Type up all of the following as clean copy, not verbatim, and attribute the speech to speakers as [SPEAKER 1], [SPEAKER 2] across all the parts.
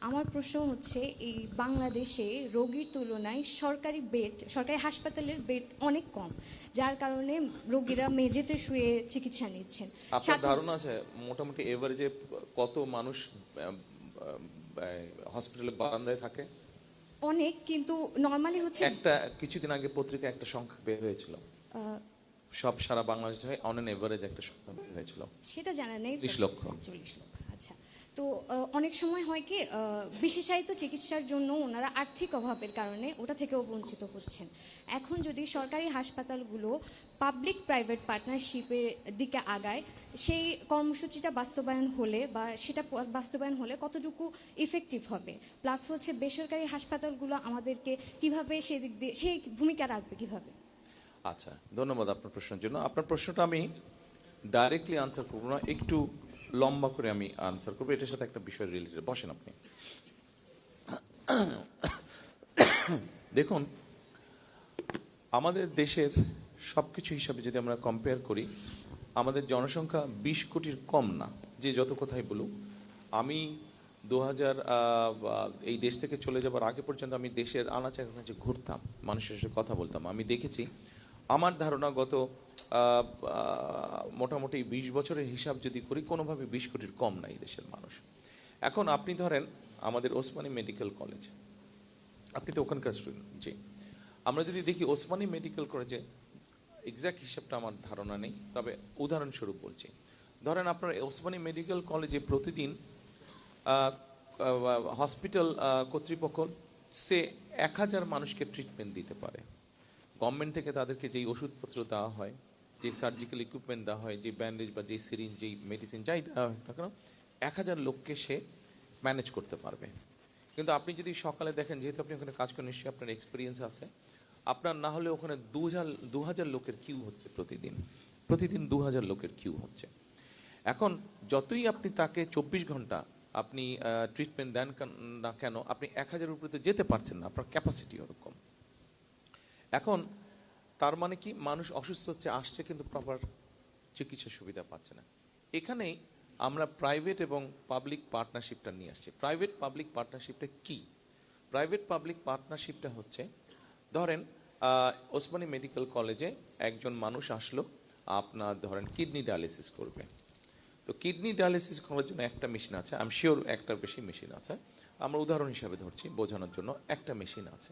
[SPEAKER 1] আমার প্রশ্ন হচ্ছে এই বাংলাদেশে রোগীর তুলনায় সরকারি হাসপাতালের বেড অনেক কম, যার কারণে রোগীরা মেঝেতে শুয়ে চিকিৎসা নিচ্ছেন।
[SPEAKER 2] আপনার ধারণা আছে মোটামুটি এভারেজে কত মানুষ হসপিটালে বারান্দায় থাকে?
[SPEAKER 1] অনেক, কিন্তু নরমালি হচ্ছে
[SPEAKER 2] একটা কিছুদিন আগে পত্রিকায় একটা সংখ্যা বের হয়েছিল, সব সারা বাংলাদেশে অন এন এভারেজ একটা সংখ্যা বের হয়েছিল,
[SPEAKER 1] সেটা জানা নেই।
[SPEAKER 2] 40 লক্ষ।
[SPEAKER 1] 40 লক্ষ, আচ্ছা। তো অনেক সময় হয় কি বিশেষায়িত চিকিৎসার জন্য ওনারা আর্থিক অভাবের কারণে ওটা থেকেও বঞ্চিত হচ্ছেন। এখন যদি সরকারি হাসপাতালগুলো পাবলিক প্রাইভেট পার্টনারশিপের দিকে আগায়, সেই কর্মসূচিটা বাস্তবায়ন হলে বা সেটা বাস্তবায়ন হলে কতটুকু ইফেক্টিভ হবে, প্লাস হচ্ছে বেসরকারি হাসপাতালগুলো আমাদেরকে কিভাবে সেদিক দিয়ে সেই ভূমিকা রাখবে কিভাবে?
[SPEAKER 2] আচ্ছা, ধন্যবাদ আপনার প্রশ্নের জন্য। আপনার প্রশ্নটা আমি ডাইরেক্টলি আনসার করবো না, একটু লম্বা করে আমি আনসার করবো, এটার সাথে একটা বিষয় রিলেটেড। বসেন আপনি। দেখুন, আমাদের দেশের সবকিছু হিসাবে যদি আমরা কম্পেয়ার করি, আমাদের জনসংখ্যা 20 কোটির কম না, যে যত কথাই বলুক। আমি 2000 এই দেশ থেকে চলে যাবার আগে পর্যন্ত আমি দেশের আনাচে কানাচে ঘুরতাম, মানুষের সাথে কথা বলতাম। আমি দেখেছি, আমার ধারণা গত মোটামুটি 20 বছরের হিসাব যদি করি, কোনোভাবে 20 কোটির কম নাই দেশের মানুষ। এখন আপনি ধরেন আমাদের ওসমানী মেডিকেল কলেজ, আপনি তো ওখানকার স্টুডেন্ট। জি, আমরা যদি দেখি ওসমানী মেডিকেল কলেজে, এক্সাক্ট হিসাবটা আমার ধারণা নেই, তবে উদাহরণস্বরূপ বলছি। ধরেন আপনার ওসমানী মেডিকেল কলেজে প্রতিদিন হসপিটাল কর্তৃপক্ষ সে 1000 মানুষকে ট্রিটমেন্ট দিতে পারে। গভর্নমেন্ট থেকে তাদেরকে যেই ওষুধপত্র দেওয়া হয়, যে সার্জিক্যাল ইকুইপমেন্ট দেওয়া হয়, যে ব্যান্ডেজ বা যে সিরিঞ্জ, যেই মেডিসিন যাই দেওয়া হয় না কেন, 1000 লোককে সে ম্যানেজ করতে পারবে। কিন্তু আপনি যদি সকালে দেখেন, যেহেতু আপনি ওখানে কাজ করেন, নিশ্চয়ই আপনার এক্সপিরিয়েন্স আছে, আপনার না হলে ওখানে 2000 লোকের কিউ হচ্ছে প্রতিদিন। 2000 লোকের কিউ হচ্ছে। এখন যতই আপনি তাকে 24 ঘন্টা আপনি ট্রিটমেন্ট দেন না কেন, আপনি 1000 উপরে তো যেতে পারছেন না, আপনার ক্যাপাসিটি ওরকম। এখন তার মানে কি, মানুষ অসুস্থ হচ্ছে, আসছে, কিন্তু প্রপার চিকিৎসা সুবিধা পাচ্ছে না। এখানেই আমরা প্রাইভেট এবং পাবলিক পার্টনারশিপটা নিয়ে আসছি। প্রাইভেট পাবলিক পার্টনারশিপটা কি? প্রাইভেট পাবলিক পার্টনারশিপটা হচ্ছে, ধরেন ওসমানী মেডিকেল কলেজে একজন মানুষ আসলো, আপনার ধরেন কিডনি ডায়ালিসিস করবে। তো কিডনি ডায়ালিসিস করার জন্য একটা মেশিন আছে, আমি শিওর একটার বেশি মেশিন আছে, আমরা উদাহরণ হিসাবে ধরছি বোঝানোর জন্য, একটা মেশিন আছে।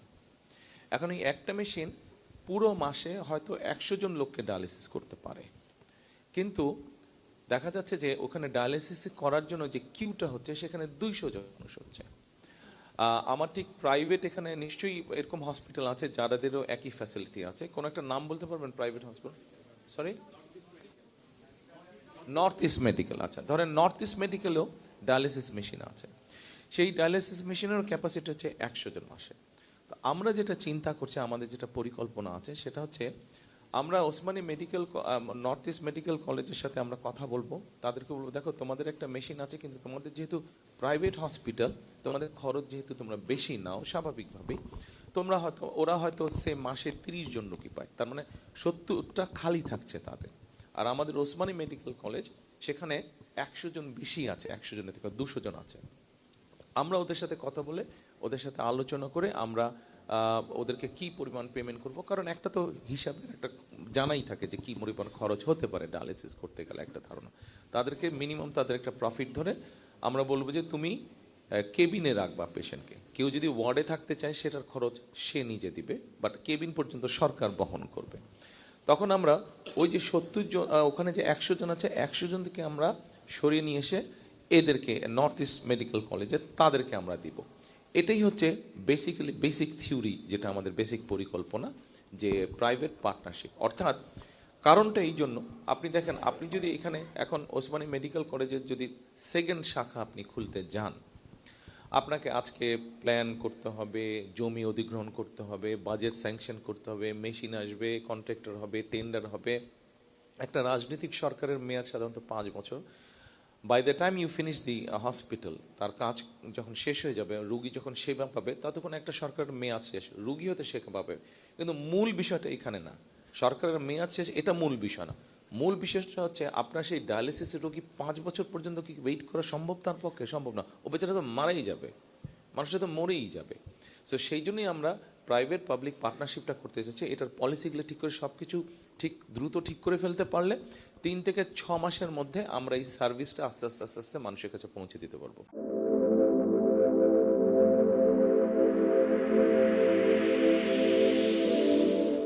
[SPEAKER 2] এখন এই একটা মেশিন পুরো মাসে হয়তো 100 জন লোককে ডায়ালিসিস করতে পারে, কিন্তু দেখা যাচ্ছে যে ওখানে ডায়ালিসিস করার জন্য যে কিউটা হচ্ছে, সেখানে 200 জন মানুষ হচ্ছে। আমার ঠিক প্রাইভেট এখানে নিশ্চয়ই এরকম হসপিটাল আছে যাদেরও একই ফ্যাসিলিটি আছে। কোন একটা নাম বলতে পারবেন private hospital? Sorry, north east medical. আচ্ছা, ধরেন নর্থ ইস্ট মেডিকেলেও ডায়ালিসিস মেশিন আছে। সেই ডায়ালিসিস মেশিনের ক্যাপাসিটি হচ্ছে 100 জন মাসে। তো আমরা যেটা চিন্তা করছি, আমাদের যেটা পরিকল্পনা আছে, সেটা হচ্ছে আমরা Osmani medical north east medical কলেজের সাথে আমরা কথা বলবো, তাদেরকে বলবো, দেখো তোমাদের একটা মেশিন আছে, কিন্তু তোমাদের যেহেতু প্রাইভেট হসপিটাল, তোমাদের খরচ যেহেতু তোমরা বেশি নাও, স্বাভাবিকভাবেই ওরা হয়তো সে মাসে 30 জন রোগী পায়, তার মানে 70টা খালি থাকছে তাদের। আর আমাদের ওসমানী মেডিকেল কলেজ, সেখানে 100 জন বেশি আছে, 100 জনের থেকে 200 জন আছে। আমরা ওদের সাথে কথা বলে, ওদের সাথে আলোচনা করে আমরা ওদেরকে কি পরিমাণ পেমেন্ট করব, কারণ একটা তো হিসাবের একটা জানাই থাকে যে কি পরিমাণ খরচ হতে পারে ডায়ালিসিস করতে গেলে, একটা ধারণা। তাদেরকে মিনিমাম তাদের একটা প্রফিট ধরে আমরা বলবো যে তুমি কেবিনে রাখবা পেশেন্টকে। কেউ যদি ওয়ার্ডে থাকতে চায়, সেটার খরচ সে নিজে দিবে, বাট কেবিন পর্যন্ত সরকার বহন করবে। তখন আমরা ওই যে 70 জন, ওখানে যে 100 জন আছে, 100 জন থেকে আমরা সরিয়ে নিয়ে এসে এদেরকে নর্থ ইস্ট মেডিকেল কলেজে তাদেরকে আমরা দিব। এটাই হচ্ছে বেসিক্যালি বেসিক থিওরি, যেটা আমাদের বেসিক পরিকল্পনা, যে প্রাইভেট পার্টনারশিপ। অর্থাৎ কারণটা এই জন্য, আপনি দেখেন, আপনি যদি এখানে এখন ওসমানী মেডিকেল কলেজের যদি সেকেন্ড শাখা আপনি খুলতে যান, আপনাকে আজকে প্ল্যান করতে হবে, জমি অধিগ্রহণ করতে হবে, বাজেট স্যাংশন করতে হবে, মেশিন আসবে, কন্ট্রাক্টর হবে, টেন্ডার হবে। একটা রাজনৈতিক সরকারের মেয়াদ সাধারণত 5 বছর। By the time you finish the hospital, তার কাজ যখন শেষ হয়ে যাবে, রুগী যখন সেবা পাবে, ততক্ষণ একটা সরকারের মেয়াদ শেষ, রুগী হতে সেবা পাবে। কিন্তু মূল বিষয়টা এখানে না, সরকারের মেয়াদ শেষ এটা মূল বিষয় না। মূল বিষয়টা হচ্ছে আপনার সেই ডায়ালিসিসের রোগী 5 বছর পর্যন্ত কি ওয়েট করা সম্ভব? তার পক্ষে সম্ভব না, ও বেচারা তো মারাই যাবে। মানুষটা তো মরেই যাবে। সো সেই জন্যই আমরা প্রাইভেট পাবলিক পার্টনারশিপটা করতে এসেছি। এটার পলিসিগুলো ঠিক করে সব কিছু ঠিক দ্রুত ঠিক করে ফেলতে পারলে 3 থেকে 6 মাসের মধ্যে আমরা এই সার্ভিসটা আস্তে আস্তে মানুষের কাছে পৌঁছে দিতে পারবো।